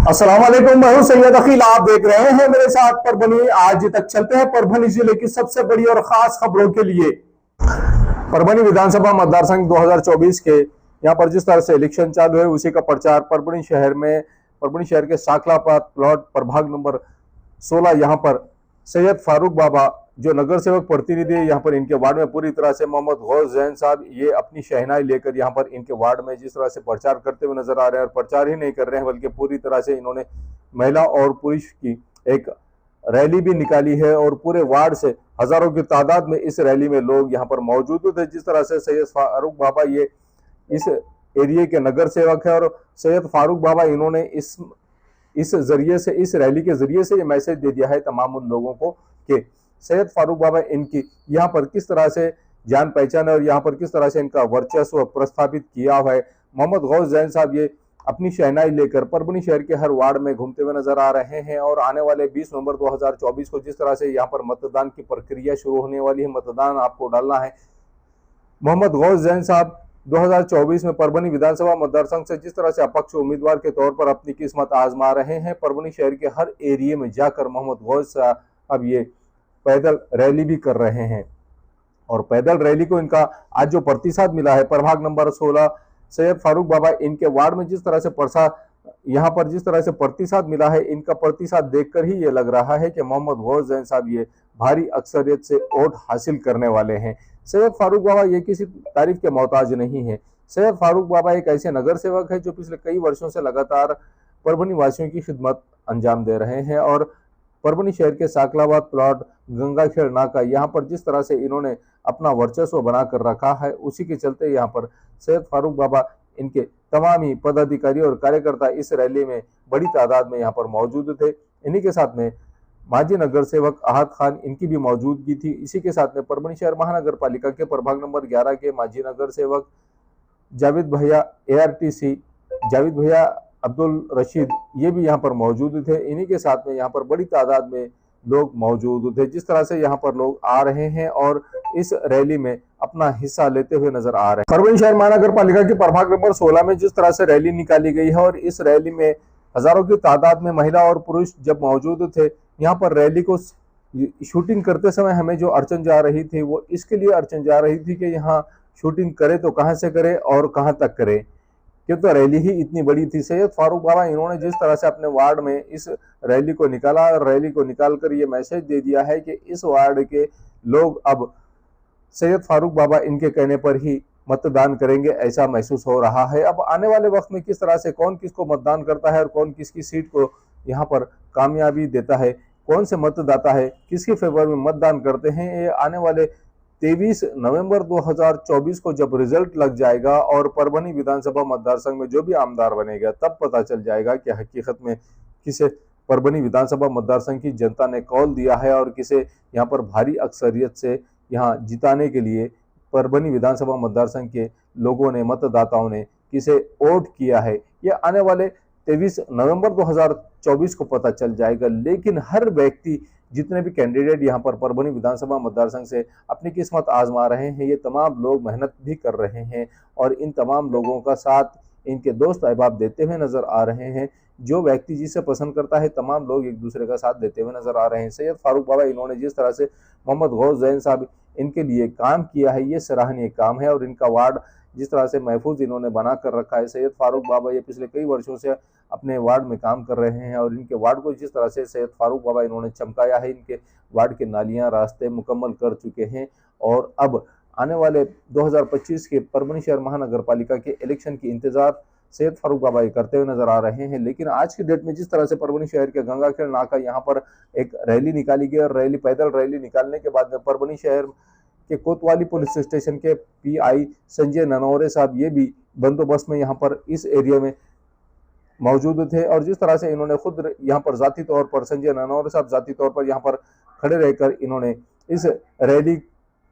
अस्सलाम वालेकुम, मैं हूं सैयद अकील। आप देख रहे हैं मेरे साथ परभनी। आज तक चलते हैं परभनी जिले की सबसे बड़ी और खास खबरों के लिए। परभनी विधानसभा मतदार संघ 2024 के यहाँ पर जिस तरह से इलेक्शन चालू है उसी का प्रचार परभनी शहर में, परभनी शहर के साखलापात प्लॉट प्रभाग नंबर 16 यहाँ पर सैयद फारूक बाबा जो नगर सेवक प्रतिनिधि है यहाँ पर इनके वार्ड में पूरी तरह से मोहम्मद गौस जैन साहब ये अपनी शहनाई लेकर यहाँ पर इनके वार्ड में जिस तरह से प्रचार करते हुए नजर आ रहे हैं, और प्रचार ही नहीं कर रहे हैं बल्कि पूरी तरह से इन्होंने महिला और पुरुष की एक रैली भी निकाली है और पूरे वार्ड से हजारों की तादाद में इस रैली में लोग यहाँ पर मौजूद थे। जिस तरह से सैयद फारूक बाबा ये इस एरिया के नगर सेवक है और सैयद फारूक बाबा इन्होंने इस जरिए से, इस रैली के जरिए से ये मैसेज दे दिया है तमाम उन लोगों को कि सैयद फारूक बाबा इनकी यहाँ पर किस तरह से जान पहचान है और यहाँ पर किस तरह से इनका वर्चस्व प्रस्थापित किया हुआ है। मोहम्मद गौस जैन साहब ये अपनी शहनाई लेकर परभनी शहर के हर वार्ड में घूमते हुए नजर आ रहे हैं और आने वाले 20 नवंबर 2024 को जिस तरह से यहाँ पर मतदान की प्रक्रिया शुरू होने वाली है, मतदान आपको डालना है। मोहम्मद गौस जैन साहब 2024 में परभनी विधानसभा मतदार संघ से जिस तरह से अपक्ष उम्मीदवार के तौर पर अपनी किस्मत आजमा रहे हैं, परभनी शहर के हर एरिया में जाकर मोहम्मद गौस साहब अब ये पैदल रैली भी कर रहे हैं और पैदल रैली को इनका आज जो प्रतिसाद मिला है प्रभाग नंबर 16 सैयद फारूक बाबा इनके वार्ड में जिस तरह से यहाँ पर जिस तरह से प्रतिसाद मिला है, इनका प्रतिसाद देखकर ही ये लग रहा है कि मोहम्मद गौस जैन साहब ये भारी अक्सरियत से वोट हासिल करने वाले हैं। सैयद फारूक बाबा ये किसी तारीफ के मोहताज नहीं है। सैयद फारूक बाबा एक ऐसे नगर सेवक है जो पिछले कई वर्षों से लगातार परभनी वासियों की खिदमत अंजाम दे रहे हैं और परभनी शहर के साकलाबाद प्लॉट, गंगाखेड़ नाका यहाँ पर जिस तरह से इन्होंने अपना वर्चस्व बनाकर रखा है, उसी के चलते यहाँ पर सैयद फारूक बाबा इनके तमाम ही पदाधिकारी और कार्यकर्ता इस रैली में बड़ी तादाद में यहाँ पर मौजूद थे। इन्हीं के साथ में माजी नगर सेवक अहद खान इनकी भी मौजूदगी थी। इसी के साथ में परभनी शहर महानगर पालिका के प्रभाग नंबर 11 के माजी नगर सेवक जावेद भैया ARTC, जावेद भैया अब्दुल रशीद ये भी यहाँ पर मौजूद थे। इन्हीं के साथ में यहाँ पर बड़ी तादाद में लोग मौजूद थे। जिस तरह से यहाँ पर लोग आ रहे हैं और इस रैली में अपना हिस्सा लेते हुए नजर आ रहे हैं। परभनी शहर महानगर पालिका के प्रभाग नंबर 16 में जिस तरह से रैली निकाली गई है और इस रैली में हजारों की तादाद में महिला और पुरुष जब मौजूद थे, यहाँ पर रैली को शूटिंग करते समय हमें जो अड़चन जा रही थी वो इसके लिए अड़चन जा रही थी कि यहाँ शूटिंग करे तो कहाँ से करे और कहाँ तक करे, क्योंकि तो रैली ही इतनी बड़ी थी। सैयद फारूक बाबा इन्होंने जिस तरह से अपने वार्ड में इस रैली को निकाला और रैली को निकालकर ये मैसेज दे दिया है कि इस वार्ड के लोग अब सैयद फारूक बाबा इनके कहने पर ही मतदान करेंगे, ऐसा महसूस हो रहा है। अब आने वाले वक्त में किस तरह से कौन किसको मतदान करता है और कौन किसकी सीट को यहाँ पर कामयाबी देता है, कौन से मतदाता है किसके फेवर में मतदान करते हैं, ये आने वाले 23 नवंबर 2024 को जब रिजल्ट लग जाएगा और परभनी विधानसभा मतदार संघ में जो भी आमदार बनेगा तब पता चल जाएगा कि हकीकत में किसे परभनी विधानसभा मतदार संघ की जनता ने कॉल दिया है और किसे यहाँ पर भारी अक्सरियत से यहाँ जिताने के लिए परभनी विधानसभा मतदार संघ के लोगों ने, मतदाताओं ने किसे वोट किया है। यह आने वाले 23 नवंबर 2024 को पता चल जाएगा। लेकिन हर व्यक्ति, जितने भी कैंडिडेट यहाँ पर परभनी विधानसभा मतदार संघ से अपनी किस्मत आजमा रहे हैं, ये तमाम लोग मेहनत भी कर रहे हैं और इन तमाम लोगों का साथ इनके दोस्त अहबाब देते हुए नजर आ रहे हैं। जो व्यक्ति जिसे पसंद करता है तमाम लोग एक दूसरे का साथ देते हुए नजर आ रहे हैं। सैयद फारूक बाबा इन्होंने जिस तरह से मोहम्मद गौस जैन साहब इनके लिए काम किया है, ये सराहनीय काम है और इनका वार्ड जिस तरह से महफूज इन्होंने बना कर रखा है। सैयद फारूक बाबा ये पिछले कई वर्षों से अपने वार्ड में काम कर रहे हैं और इनके वार्ड को जिस तरह से सैयद फारूक बाबा इन्होंने चमकाया है, इनके वार्ड के नालियां, रास्ते मुकम्मल कर चुके हैं और अब आने वाले 2025 के परभनी शहर महानगर पालिका के इलेक्शन की इंतजार सैयद फारूक बाबा ये करते हुए नजर आ रहे हैं। लेकिन आज की डेट में जिस तरह से परभनी शहर के गंगाखेड़ नाका यहाँ पर एक रैली निकाली गई और पैदल रैली निकालने के बाद में परभनी शहर के कोतवाली पुलिस स्टेशन के PI संजय ननौरे साहब ये भी बंदोबस्त में यहाँ पर इस एरिया में मौजूद थे और जिस तरह से इन्होंने खुद यहाँ पर जाती तौर पर, संजय ननौरे साहब जाती तौर पर यहाँ पर खड़े रहकर इन्होंने इस रैली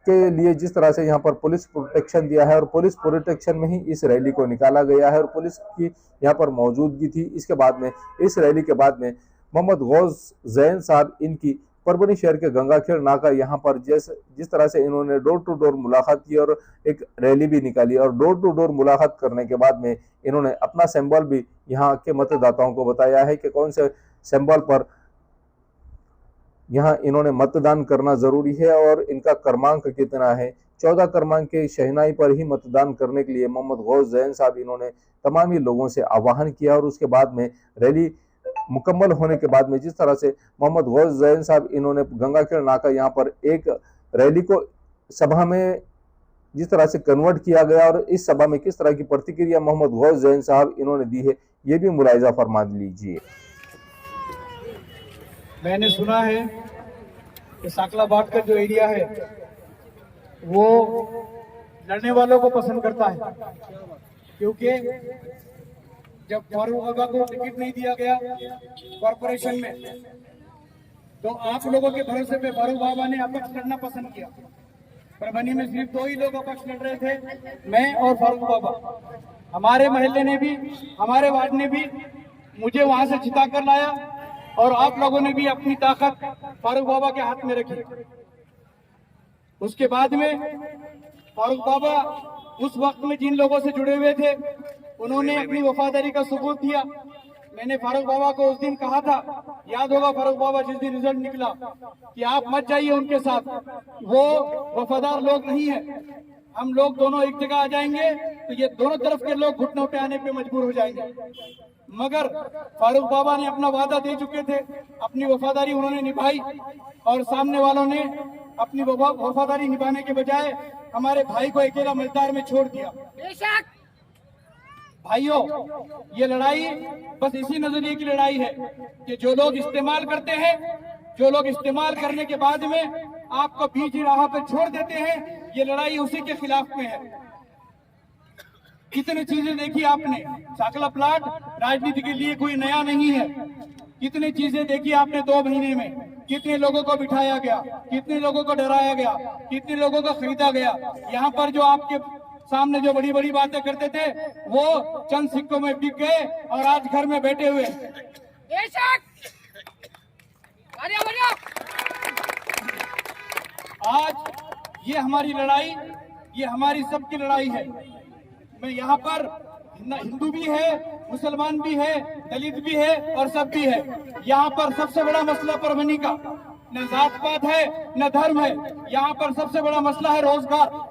के लिए जिस तरह से यहाँ पर पुलिस प्रोटेक्शन दिया है और पुलिस प्रोटेक्शन में ही इस रैली को निकाला गया है और पुलिस की यहाँ पर मौजूदगी थी। इसके बाद में, इस रैली के बाद में मोहम्मद गौस जैन साहब इनकी परभनी शहर के गंगाखेड़ नाका यहाँ पर जिस तरह से इन्होंने डोर टू डोर मुलाकात की और एक रैली भी निकाली, और डोर टू डोर मुलाकात करने के बाद में इन्होंने अपना सिंबल भी यहाँ के मतदाताओं को बताया है कि कौन से सिंबल पर यहाँ इन्होंने मतदान करना जरूरी है और इनका क्रमांक कितना है। 14 क्रमांक के शहनाई पर ही मतदान करने के लिए मोहम्मद गौस जैन साहब इन्होंने तमाम ही लोगों से आह्वान किया, और उसके बाद में रैली मुकम्मल होने के बाद में जिस तरह से मोहम्मद गौस जैन साहब इन्होंने गंगाखेड़ नाका यहाँ पर एक रैली को सभा में जिस तरह से कन्वर्ट किया गया, और इस सभा में किस तरह की प्रतिक्रिया मोहम्मद गौस जैन साहब इन्होंने दी है, ये भी मुलाहिजा फरमा लीजिए। मैंने सुना है कि साकलाबाद का जो एरिया है वो लड़ने वालों को पसंद करता है, क्योंकि जब फारूक बाबा को टिकट नहीं दिया गया कॉरपोरेशन में, तो आप लोगों के भरोसे पे फारूक बाबा ने अपक्ष लड़ना पसंद किया। परभनी में सिर्फ 2 ही लोग अपक्ष लड़ रहे थे, मैं और फारूक बाबा। हमारे मोहल्ले ने भी, हमारे वार्ड ने भी मुझे वहां से जिता कर लाया, और आप लोगों ने भी अपनी ताकत फारूक बाबा के हाथ में रखी। उसके बाद में फारूक बाबा उस वक्त में जिन लोगों से जुड़े हुए थे उन्होंने अपनी वफादारी का सबूत दिया। मैंने फारूक बाबा को उस दिन कहा था, याद होगा फारूक बाबा जिस दिन रिजल्ट निकला, कि आप मत जाइए उनके साथ, वो वफादार लोग नहीं है। हम लोग दोनों एक जगह आ जाएंगे तो ये दोनों तरफ के लोग घुटनों पे आने पे मजबूर हो जाएंगे। मगर फारूक बाबा ने अपना वादा दे चुके थे, अपनी वफादारी उन्होंने निभाई, और सामने वालों ने अपनी वफादारी निभाने के बजाय हमारे भाई को अकेला मजदार में छोड़ दिया। भाइयों, ये लड़ाई बस इसी नजरिए की लड़ाई है कि जो लोग इस्तेमाल करते हैं, जो लोग इस्तेमाल करने के बाद में आपको बीच राह पे छोड़ देते हैं, ये लड़ाई उसी के खिलाफ में है। कितनी चीजें देखी आपने, साकला प्लाट राजनीति के लिए कोई नया नहीं है। कितनी चीजें देखी आपने 2 महीने में, कितने लोगों को बिठाया गया, कितने लोगों को डराया गया, कितने लोगों को खरीदा गया। यहाँ पर जो आपके सामने जो बड़ी बड़ी बातें करते थे वो चंद सिक्कों में बिक गए और आज घर में बैठे हुए। आज ये हमारी लड़ाई, ये हमारी सबकी लड़ाई है। मैं यहाँ पर हिंदू भी है, मुसलमान भी है, दलित भी है और सब भी है। यहाँ पर सबसे बड़ा मसला परभनी का न जात पात है न धर्म है, यहाँ पर सबसे बड़ा मसला है रोजगार।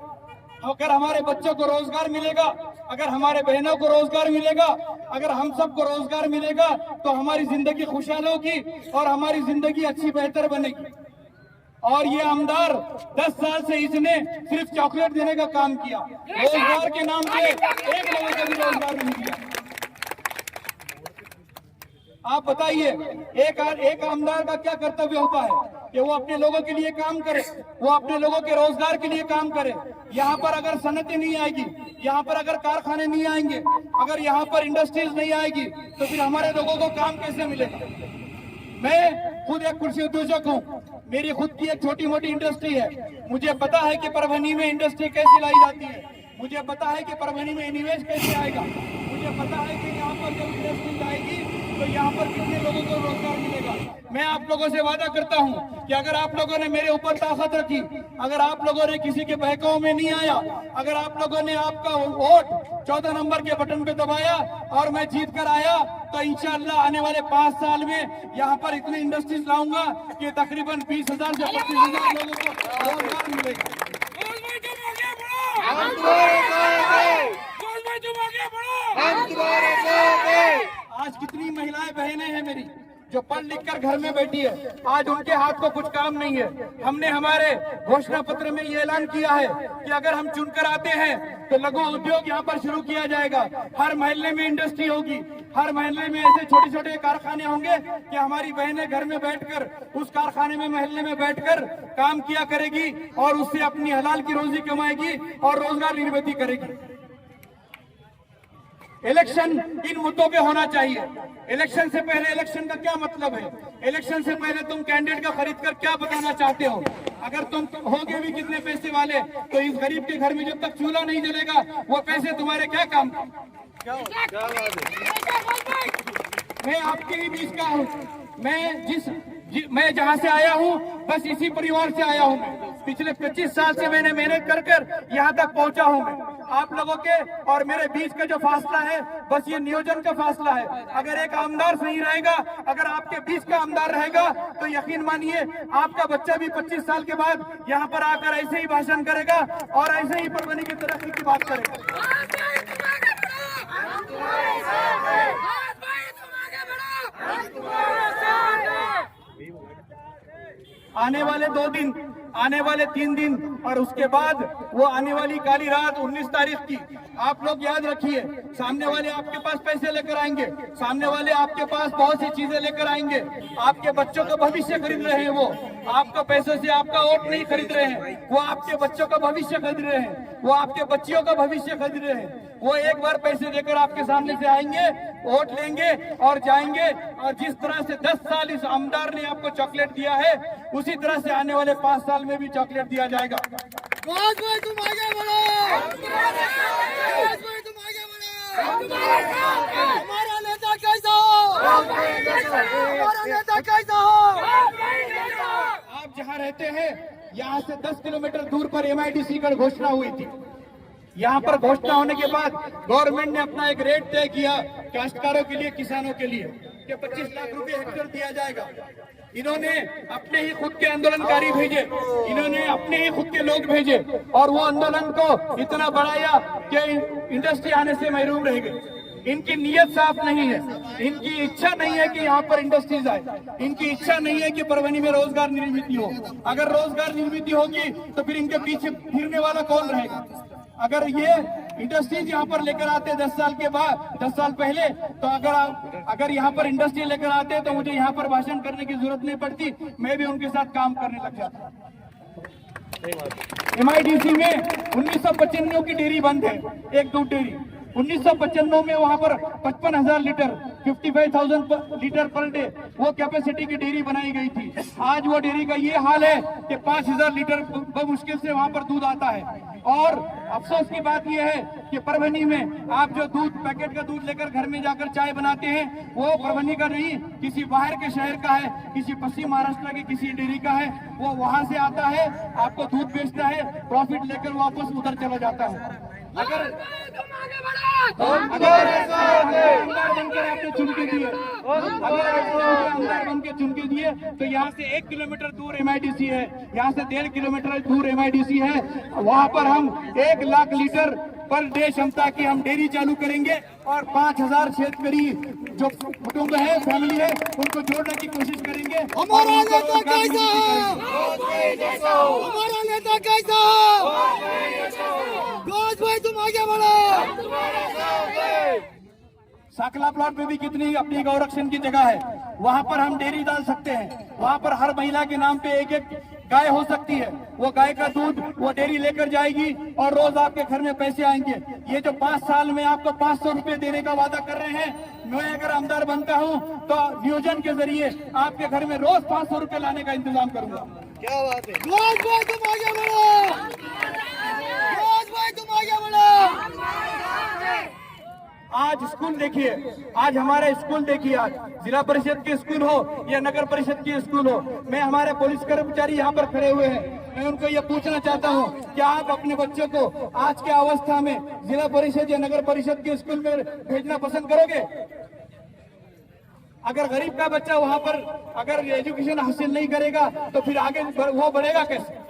अगर हमारे बच्चों को रोजगार मिलेगा, अगर हमारे बहनों को रोजगार मिलेगा, अगर हम सबको रोजगार मिलेगा तो हमारी जिंदगी खुशहाल होगी और हमारी जिंदगी अच्छी बेहतर बनेगी। और ये आमदार 10 साल से इसने सिर्फ चॉकलेट देने का काम किया, रोजगार के नाम पे एक लोगों को भी रोजगार नहीं दिया। आप बताइए, एक आमदार का क्या कर्तव्य होता है कि वो अपने लोगों के लिए काम करे, वो अपने लोगों के रोजगार के लिए काम करे। यहाँ पर अगर सनतें नहीं आएगी, यहाँ पर अगर कारखाने नहीं आएंगे, अगर यहाँ पर इंडस्ट्रीज नहीं आएगी तो फिर हमारे लोगों को काम कैसे मिलेगा। मैं खुद एक कृषि उद्योजक हूँ, मेरी खुद की एक छोटी मोटी इंडस्ट्री है। मुझे पता है कि परभनी में इंडस्ट्री कैसे लाई जाती है, मुझे पता है कि परभनी में निवेश कैसे आएगा, मुझे पता है कि यहाँ पर जब इंडस्ट्री आएगी तो यहाँ पर कितने लोगों को रोजगार मिलेगा। मैं आप लोगों से वादा करता हूँ कि अगर आप लोगों ने मेरे ऊपर ताकत रखी, अगर आप लोगों ने किसी के बहकाव में नहीं आया, अगर आप लोगों ने आपका वोट 14 नंबर के बटन पे दबाया और मैं जीत कर आया, तो इंशाअल्लाह आने वाले 5 साल में यहाँ पर इतनी इंडस्ट्रीज लाऊंगा कि तकरीबन 20,000 से 25,000 लोगों को रोजगार मिलेगा। आज कितनी महिलाएं बहनें हैं मेरी जो पढ़ लिख कर घर में बैठी है, आज उनके हाथ को कुछ काम नहीं है। हमने हमारे घोषणा पत्र में ये ऐलान किया है कि अगर हम चुनकर आते हैं तो लघु उद्योग यहाँ पर शुरू किया जाएगा। हर मोहल्ले में इंडस्ट्री होगी, हर मोहल्ले में ऐसे छोटे छोटे कारखाने होंगे कि हमारी बहनें घर में बैठकर उस कारखाने में, मोहल्ले में बैठकर काम किया करेगी और उससे अपनी हलाल की रोजी कमाएगी और रोजगार निर्मित करेगी। इलेक्शन इन मुद्दों पे होना चाहिए। इलेक्शन से पहले, इलेक्शन का क्या मतलब है, इलेक्शन से पहले तुम कैंडिडेट का खरीद कर क्या बताना चाहते हो। अगर तुम होगे भी कितने पैसे वाले, तो इस गरीब के घर में जब तक चूल्हा नहीं जलेगा वो पैसे तुम्हारे क्या काम। मैं आपके ही बीच का हूँ। मैं मैं जहाँ से आया हूँ बस इसी परिवार से आया हूँ। मैं पिछले 25 साल से मैंने मेहनत कर कर यहाँ तक पहुँचा हूँ। मैं आप लोगों के और मेरे बीच का जो फासला है बस ये नियोजन का फासला है। अगर एक आमदार सही रहेगा, अगर आपके बीच का आमदार रहेगा तो यकीन मानिए आपका बच्चा भी 25 साल के बाद यहाँ पर आकर ऐसे ही भाषण करेगा और ऐसे ही परभनी की तरक्की की बात करेगा। आने वाले 2 दिन, आने वाले 3 दिन और उसके बाद वो आने वाली काली रात 19 तारीख की आप लोग याद रखिए। सामने वाले आपके पास पैसे लेकर आएंगे, सामने वाले आपके पास बहुत सी चीजें लेकर आएंगे। आपके बच्चों का भविष्य खरीद रहे हैं। वो आपका पैसों से आपका वोट नहीं खरीद रहे हैं, वो आपके बच्चों का भविष्य खरीद रहे हैं, वो आपके बच्चियों का भविष्य खरीद रहे हैं। वो एक बार पैसे देकर आपके सामने से आएंगे, वोट लेंगे और जाएंगे। और जिस तरह से 10 साल इस आमदार ने आपको चॉकलेट दिया है उसी तरह से आने वाले 5 साल में भी चॉकलेट दिया जाएगा। तुम आगे बढ़ो, तुम आगे बढ़ो। हमारा नेता कैसा हो, हमारा नेता कैसा हो। आप जहाँ रहते हैं यहाँ से 10 किलोमीटर दूर पर MIDC का घोषणा हुई थी। यहाँ पर घोषणा होने के बाद गवर्नमेंट ने अपना एक रेट तय किया काश्तकारों के लिए, किसानों के लिए कि 25 लाख रुपए हेक्टेयर दिया जाएगा। इन्होंने अपने ही खुद के आंदोलनकारी भेजे, इन्होंने अपने ही खुद के लोग भेजे और वो आंदोलन को इतना बढ़ाया कि इंडस्ट्री आने से महरूम रह गई। इनकी नीयत साफ नहीं है, इनकी इच्छा नहीं है कि यहाँ पर इंडस्ट्रीज आए, इनकी इच्छा नहीं है कि परभनी में रोजगार निर्मित हो। अगर रोजगार निर्मित होगी तो फिर इनके पीछे फिरने वाला कौन रहेगा। अगर ये इंडस्ट्रीज यहाँ पर लेकर आते 10 साल के बाद, 10 साल पहले, तो अगर यहाँ पर इंडस्ट्री लेकर आते तो मुझे यहाँ पर भाषण करने की जरूरत नहीं पड़ती, मैं भी उनके साथ काम करने लग जाता। MIDC में 1995 की डेयरी बंद है, एक दूध डेयरी। 1995 में वहां पर 55,000 लीटर 55,000 लीटर पर डे वो कैपेसिटी की डेयरी बनाई गई थी। आज वो डेयरी का ये हाल है कि 5,000 लीटर मुश्किल से वहां पर दूध आता है। और अफसोस की बात यह है कि परभनी में आप जो दूध, पैकेट का दूध लेकर घर में जाकर चाय बनाते हैं वो परभनी का नहीं, किसी बाहर के शहर का है, किसी पश्चिम महाराष्ट्र के किसी डेयरी का है। वो वहां से आता है, आपको दूध बेचता है, प्रॉफिट लेकर वापस उधर चला जाता है। अगर आमदार बनकर आपने चुनके दिए, अगर आमदार बनकर चुनके दिए तो यहाँ से 1 किलोमीटर दूर MIDC है, यहाँ से 1.5 किलोमीटर दूर MIDC है। वहाँ पर हम 1 लाख लीटर पर डे क्षमता की हम डेयरी चालू करेंगे और 5,000 शेतकरी जो कुटुंब है, फैमिली है, उनको जोड़ने की कोशिश करेंगे। हमारा नेता कैसा है, हमारा नेता कैसा भाई, तुम आगे बढ़ो। साकला प्लॉट में भी कितनी अपनी गौरक्षण की जगह है, वहाँ पर हम डेयरी डाल सकते हैं। वहाँ पर हर महिला के नाम पे एक गाय हो सकती है। वो गाय का दूध वो डेयरी लेकर जाएगी और रोज आपके घर में पैसे आएंगे। ये जो 5 साल में आपको 500 रुपए देने का वादा कर रहे हैं, मैं अगर आमदार बनता हूँ तो नियोजन के जरिए आपके घर में रोज 500 रुपए लाने का इंतजाम करूंगा। क्या बात है, भाई तुम आगे बढ़ो, भाई तुम आगे बढ़ो। आज स्कूल देखिए, आज हमारे स्कूल देखिए, आज जिला परिषद के स्कूल हो या नगर परिषद के स्कूल हो, मैं हमारे पुलिस कर्मचारी यहाँ पर खड़े हुए हैं, मैं उनको ये पूछना चाहता हूँ क्या आप अपने बच्चों को आज के अवस्था में जिला परिषद या नगर परिषद के स्कूल में भेजना पसंद करोगे? अगर गरीब का बच्चा वहाँ पर अगर एजुकेशन हासिल नहीं करेगा तो फिर आगे वो बढ़ेगा कैसे?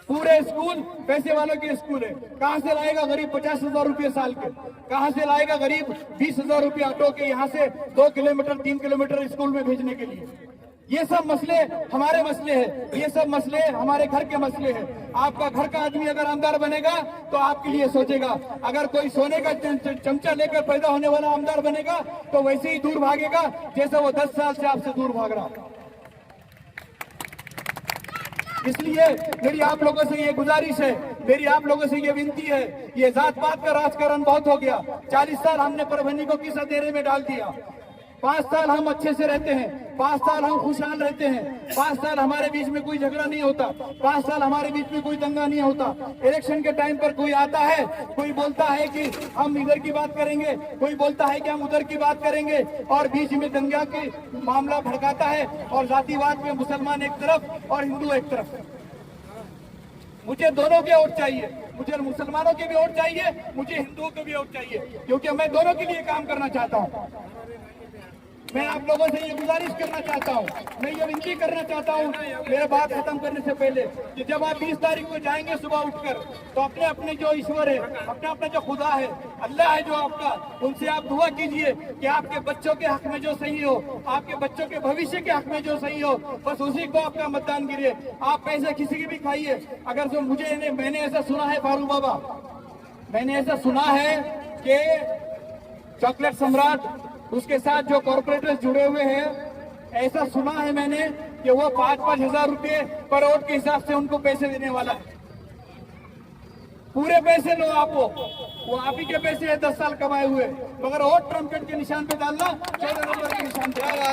पूरे स्कूल पैसे वालों के स्कूल है, कहाँ से लाएगा गरीब 50,000 रुपये साल के? कहाँ से लाएगा गरीब 20,000 रुपये ऑटो के यहाँ से 2 किलोमीटर 3 किलोमीटर स्कूल में भेजने के लिए? ये सब मसले हमारे मसले हैं, ये सब मसले हमारे घर के मसले हैं। आपका घर का आदमी अगर आमदार बनेगा तो आपके लिए सोचेगा। अगर कोई सोने का चमचा लेकर पैदा होने वाला आमदार बनेगा तो वैसे ही दूर भागेगा जैसे वो 10 साल से आपसे दूर भाग रहा। इसलिए मेरी आप लोगों से ये गुजारिश है, मेरी आप लोगों से ये विनती है, ये जात पात का राजकारण बहुत हो गया। 40 साल हमने परभनी को किस अंधेरे में डाल दिया। 5 साल हम अच्छे से रहते हैं, 5 साल हम खुशहाल रहते हैं, 5 साल हमारे बीच में कोई झगड़ा नहीं होता, 5 साल हमारे बीच में कोई दंगा नहीं होता। इलेक्शन के टाइम पर कोई आता है, कोई बोलता है कि हम इधर की बात करेंगे, कोई बोलता है कि हम उधर की बात करेंगे, और बीच में दंगा के मामला भड़काता है और जातिवाद में मुसलमान एक तरफ और हिंदू एक तरफ। मुझे दोनों के वोट चाहिए, मुझे मुसलमानों के भी वोट चाहिए, मुझे हिंदुओं के भी वोट चाहिए, क्योंकि मैं दोनों के लिए काम करना चाहता हूँ। मैं आप लोगों से ये गुजारिश करना चाहता हूँ, मैं ये विनती करना चाहता हूँ मेरा बात खत्म करने से पहले, कि जब आप 20 तारीख को जाएंगे सुबह उठकर, तो अपने अपने जो ईश्वर है, अपने अपने जो खुदा है, अल्लाह है जो आपका, उनसे आप दुआ कीजिए कि आपके बच्चों के हक में जो सही हो, आपके बच्चों के भविष्य के हक में जो सही हो, बस उसी को आपका मतदान कीजिए। आप पैसे किसी की भी खाइए, अगर जो मैंने ऐसा सुना है फारूक बाबा, मैंने ऐसा सुना है कि चॉकलेट सम्राट, उसके साथ जो कॉर्पोरेटर्स जुड़े हुए हैं, ऐसा सुना है मैंने कि वो 5-5 हजार रुपये पर वोट के हिसाब से उनको पैसे देने वाला है। पूरे पैसे लो आप, वो आप ही के पैसे है 10 साल कमाए हुए, मगर वोट ट्रम्प कार्ड के निशान पे डालना, 14 नंबर के निशान पे डालना।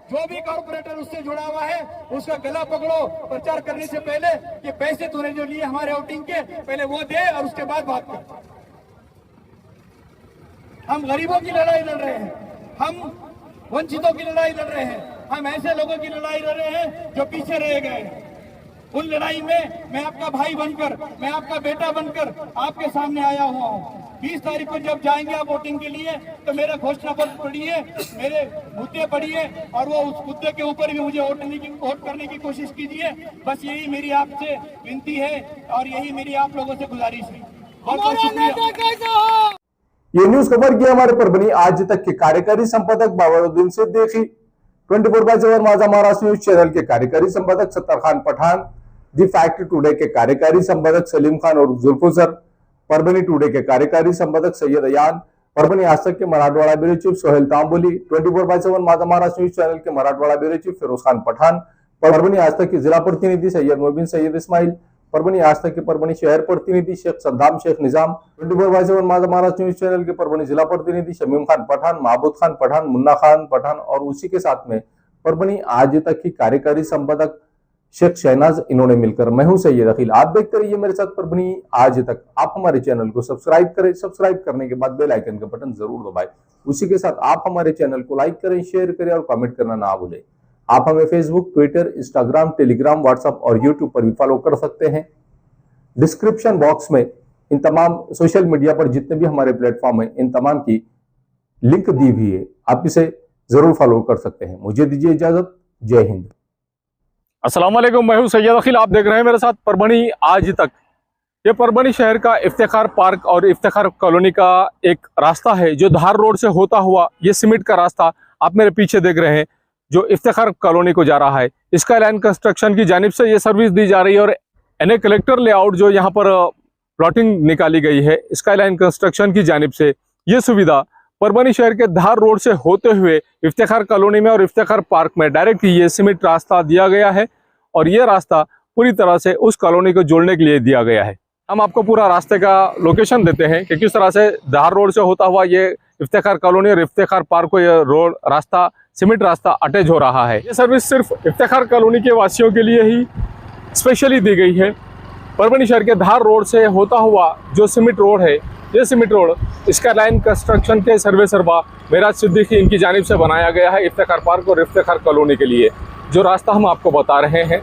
जो भी कॉर्पोरेटर उससे जुड़ा हुआ है, उसका गला पकड़ो प्रचार करने से पहले कि पैसे तूने जो लिए हमारे वोटिंग के, पहले वो दे और उसके बाद बात कर। हम गरीबों की लड़ाई लड़ रहे हैं, हम वंचितों की लड़ाई लड़ रहे हैं, हम ऐसे लोगों की लड़ाई लड़ रहे हैं जो पीछे रह गए हैं। उन लड़ाई में मैं आपका भाई बनकर, मैं आपका बेटा बनकर आपके सामने आया हुआ हूँ। 20 तारीख को जब जाएंगे आप वोटिंग के लिए, तो मेरा घोषणा पत्र पढ़िए, मेरे मुद्दे पढ़िए, और वो उस मुद्दे के ऊपर भी मुझे वोट करने की कोशिश कीजिए। बस यही मेरी आपसे विनती है और यही मेरी आप लोगों से गुजारिश है। बहुत बहुत शुक्रिया। ये न्यूज कवर किया हमारे परभनी आज तक के कार्यकारी संपादक बाबरुद्दीन सिद्दीकी, 24/7 माझा महाराष्ट्र न्यूज चैनल के कार्यकारी संपादक Sattar Khan Pathan, the fact today के कार्यकारी संपादक सलीम खान और जुल्फुसर, परभनी टुडे के कार्यकारी संपादक सैयद अयान, परभनी आज तक के मराठवाड़ा ब्यूरो चीफ सोहेल तांबोली, 24/7 माझा महाराष्ट्र न्यूज चैनल के मराठवाड़ा ब्यूरो चीफ फिरोज खान पठान, परभनी आज तक के जिला प्रतिनिधि सैयद मोबिन सैयद इस्माइल, परभनी आज तक के परभनी शहर प्रतिनिधि शेख सद्दाम शेख निजाम, 24/7 माझा महाराष्ट्र न्यूज चैनल के परभनी जिला प्रतिनिधि शमीम खान पठान, महबूद खान पठान, मुन्ना खान पठान, और उसी के साथ में परभनी आज तक की कार्यकारी संपादक शेख शहनाज, इन्होंने मिलकर मैं हूं सैयद अखिल। आप देखते रहिए मेरे साथ परभनी आज तक। आप हमारे चैनल को सब्सक्राइब करें, सब्सक्राइब करने के बाद बेल आइकन का बटन जरूर दबाएं। उसी के साथ आप हमारे चैनल को लाइक करें, शेयर करें और कमेंट करना ना भूलें। आप हमें Facebook, Twitter, Instagram, Telegram, WhatsApp और यूट्यूब पर भी फॉलो कर सकते हैं। डिस्क्रिप्शन बॉक्स में इन तमाम सोशल मीडिया पर जितने भी हमारे प्लेटफॉर्म है, इन तमाम की लिंक दी हुई है, आप इसे जरूर फॉलो कर सकते हैं। मुझे दीजिए इजाजत। जय हिंद। अस्सलाम वालेकुम, मैं हूं सैयद अखिल। आप देख रहे हैं मेरे साथ परभनी आज तक। ये परभनी शहर का इफ्तिखार पार्क और इफ्तिखार कॉलोनी का एक रास्ता है जो धार रोड से होता हुआ, ये सीमेंट का रास्ता आप मेरे पीछे देख रहे हैं जो इफ्तिखार कॉलोनी को जा रहा है। स्काईलाइन कंस्ट्रक्शन की जानिब से ये सर्विस दी जा रही है और एनए कलेक्टर लेआउट जो यहाँ पर प्लॉटिंग निकाली गई है स्काईलाइन कंस्ट्रक्शन की जानिब से, ये सुविधा परभनी शहर के धार रोड से होते हुए इफ्तिखार कॉलोनी में और इफ्तिखार पार्क में डायरेक्ट ये सीमेंट रास्ता दिया गया है और ये रास्ता पूरी तरह से उस कॉलोनी को जोड़ने के लिए दिया गया है। हम आपको पूरा रास्ते का लोकेशन देते हैं कि किस तरह से धार रोड से होता हुआ ये इफ्तिखार कॉलोनी और इफ्तिखार पार्क को ये रोड रास्ता, सीमेंट रास्ता अटैच हो रहा है। ये सर्विस सिर्फ इफ्तिखार कॉलोनी के वासियों के लिए ही स्पेशली दी गई है। परभनी शहर के धार रोड से होता हुआ जो सीमेंट रोड है, ये सीमेंट रोड स्काईलाइन कंस्ट्रक्शन के सर्वे सर्वा मेराज सिद्दीकी इनकी जानिब से बनाया गया है इफ्तिखार पार्क और इफ्तिखार कॉलोनी के लिए। जो रास्ता हम आपको बता रहे हैं,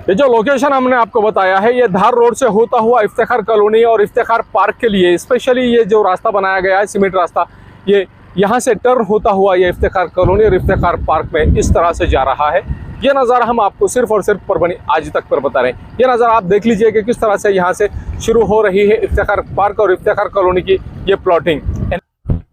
ये जो लोकेशन हमने आपको बताया है, ये धार रोड से होता हुआ इफ्तिखार कॉलोनी और इफ्तिखार पार्क के लिए स्पेशली ये जो रास्ता बनाया गया है सीमेंट रास्ता, ये यहाँ से टर्न होता हुआ ये इफ्तिखार कॉलोनी और इफ्तिखार पार्क में इस तरह से जा रहा है। ये नज़ारा हम आपको सिर्फ और सिर्फ परभनी आज तक पर बता रहे हैं। ये नज़ारा आप देख लीजिए कि किस तरह से यहाँ से शुरू हो रही है इफ्तिखार पार्क और इफ्तिखार कॉलोनी की ये प्लॉटिंग।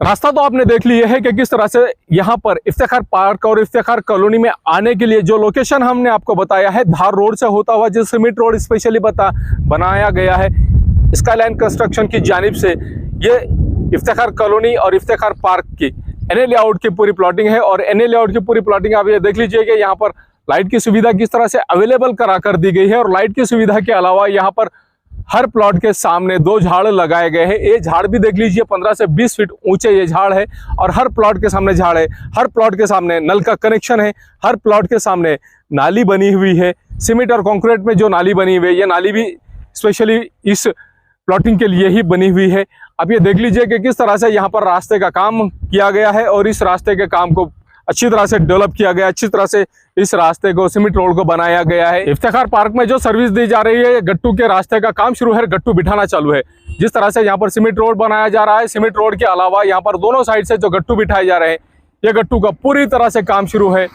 रास्ता तो आपने देख लिया है कि किस तरह से यहाँ पर इफ्तिखार पार्क और इफ्तिखार कॉलोनी में आने के लिए जो लोकेशन हमने आपको बताया है, धार रोड से होता हुआ जो सीमेंट रोड स्पेशली बनाया गया है स्काईलाइन कंस्ट्रक्शन की जानिब से, ये इफ्तिखार कॉलोनी और इफ्तिखार पार्क की एनए लेआउट की पूरी प्लॉटिंग है। और एनए लेआउट की पूरी प्लॉटिंग आप ये देख लीजिए कि यहाँ पर लाइट की सुविधा किस तरह से अवेलेबल करा कर दी गई है और लाइट की सुविधा के अलावा यहाँ पर हर प्लॉट के सामने 2 झाड़ लगाए गए हैं। ये झाड़ भी देख लीजिए 15 से 20 फीट ऊंचे ये झाड़ है और हर प्लॉट के सामने झाड़ है। हर प्लॉट के सामने नल का कनेक्शन है। हर प्लॉट के सामने नाली बनी हुई है। सीमेंट और कंक्रीट में जो नाली बनी हुई है, ये नाली भी स्पेशली इस प्लॉटिंग के लिए ही बनी हुई है। अब ये देख लीजिए कि किस तरह से यहाँ पर रास्ते का काम किया गया है और इस रास्ते के काम को अच्छी तरह से डेवलप किया गया, अच्छी तरह से इस रास्ते को सीमेंट रोड को बनाया गया है। इफ्तिखार पार्क में जो सर्विस दी जा रही है, गट्टू के रास्ते का काम शुरू है, गट्टू बिठाना चालू है। जिस तरह से यहाँ पर सीमेंट रोड बनाया जा रहा है, सीमेंट रोड के अलावा यहाँ पर दोनों साइड से जो गट्टू बिठाए जा रहे हैं, ये गट्टू का पूरी तरह से काम शुरू है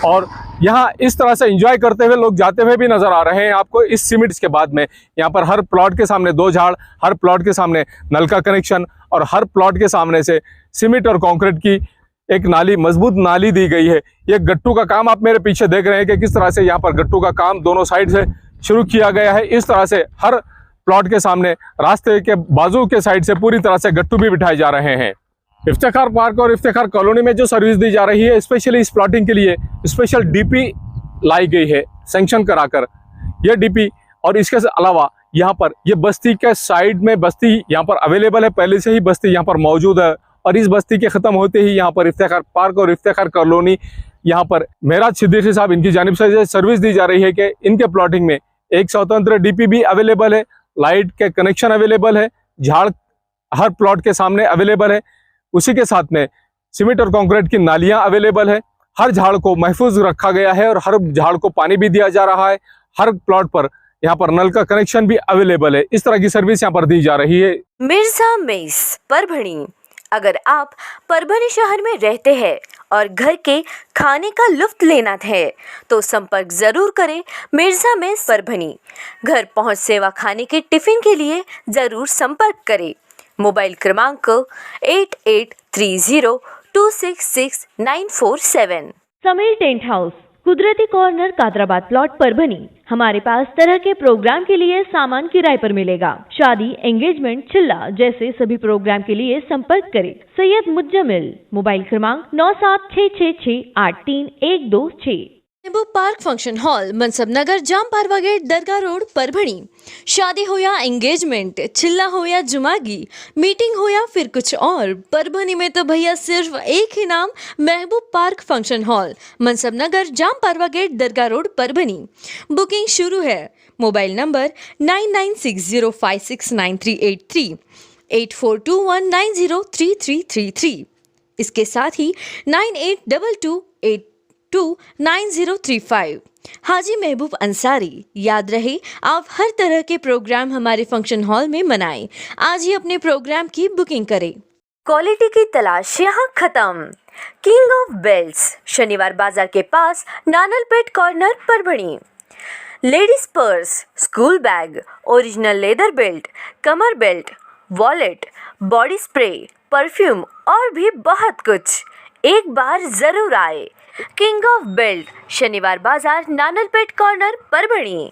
और यहाँ इस तरह से एंजॉय करते हुए लोग जाते हुए भी नजर आ रहे हैं आपको। इस सीमेंट्स के बाद में यहाँ पर हर प्लॉट के सामने 2 झाड़, हर प्लॉट के सामने नल का कनेक्शन और हर प्लॉट के सामने से सीमेंट और कंक्रीट की एक नाली, मजबूत नाली दी गई है। ये गट्टू का काम आप मेरे पीछे देख रहे हैं कि किस तरह से यहाँ पर गट्टू का काम दोनों साइड से शुरू किया गया है। इस तरह से हर प्लॉट के सामने रास्ते के बाजू के साइड से पूरी तरह से गट्टू भी बिठाए जा रहे हैं। इफ्तिखार पार्क और इफ्तिखार कॉलोनी में जो सर्विस दी जा रही है, स्पेशली इस प्लॉटिंग के लिए स्पेशल डीपी लाई गई है सैंक्शन कराकर। यह डीपी और इसके अलावा यहाँ पर ये बस्ती के साइड में बस्ती यहाँ पर अवेलेबल है, पहले से ही बस्ती यहाँ पर मौजूद है और इस बस्ती के ख़त्म होते ही यहाँ पर इफ्तिखार पार्क और इफ्तिखार कॉलोनी, यहाँ पर मेराज सिद्दीकी साहब इनकी जानिब से सर्विस दी जा रही है कि इनके प्लॉटिंग में एक स्वतंत्र डीपी भी अवेलेबल है, लाइट के कनेक्शन अवेलेबल है, झाड़ हर प्लॉट के सामने अवेलेबल है। उसी के साथ में सीमेंट और कंक्रीट की नालियाँ अवेलेबल है। हर झाड़ को महफूज रखा गया है और हर झाड़ को पानी भी दिया जा रहा है। हर प्लॉट पर यहाँ पर नल का कनेक्शन भी अवेलेबल है। इस तरह की सर्विस यहाँ पर दी जा रही है। मिर्जा मेस परभणी। अगर आप परभणी शहर में रहते हैं और घर के खाने का लुत्फ लेना है तो संपर्क जरूर करें मिर्जा मेस परभणी। घर पहुंच सेवा खाने के टिफिन के लिए जरूर संपर्क करें। मोबाइल क्रमांक 8830266947। समीर टेंट हाउस, कुदरती कॉर्नर, कादराबाद प्लॉट, परभणी। हमारे पास तरह के प्रोग्राम के लिए सामान किराए पर मिलेगा। शादी, एंगेजमेंट, चिल्ला जैसे सभी प्रोग्राम के लिए संपर्क करें सैयद मुज्जमिल। मोबाइल क्रमांक 9766683126। महबूब पार्क फंक्शन हॉल, मनसब नगर, जाम पारवा गेट, दरगाह रोड, परभणी। शादी हो या एंगेजमेंट, चिल्ला हो या जुमागी, मीटिंग हो या फिर कुछ और, परभणी में तो भैया सिर्फ एक ही नाम, महबूब पार्क फंक्शन हॉल, मनसब नगर, जाम पारवा गेट, दरगाह रोड, परभणी। बुकिंग शुरू है। Mobile number 9960569383, 8421903333। इसके साथ ही 9822829035। हाजी महबूब अंसारी। याद रहे, आप हर तरह के प्रोग्राम हमारे फंक्शन हॉल में मनाएं। आज ही अपने प्रोग्राम की बुकिंग करें। क्वालिटी की तलाश यहाँ खत्म। King of belts, Shaniwar Bazaar के पास, Nanalpeth corner, Parbhani. Ladies purse, school bag, original leather belt, कमर belt, wallet, body spray, perfume और भी बहुत कुछ। एक बार जरूर आए। किंग ऑफ बेल्ट, शनिवार बाजार, नानलपेट कॉर्नर, परभणी।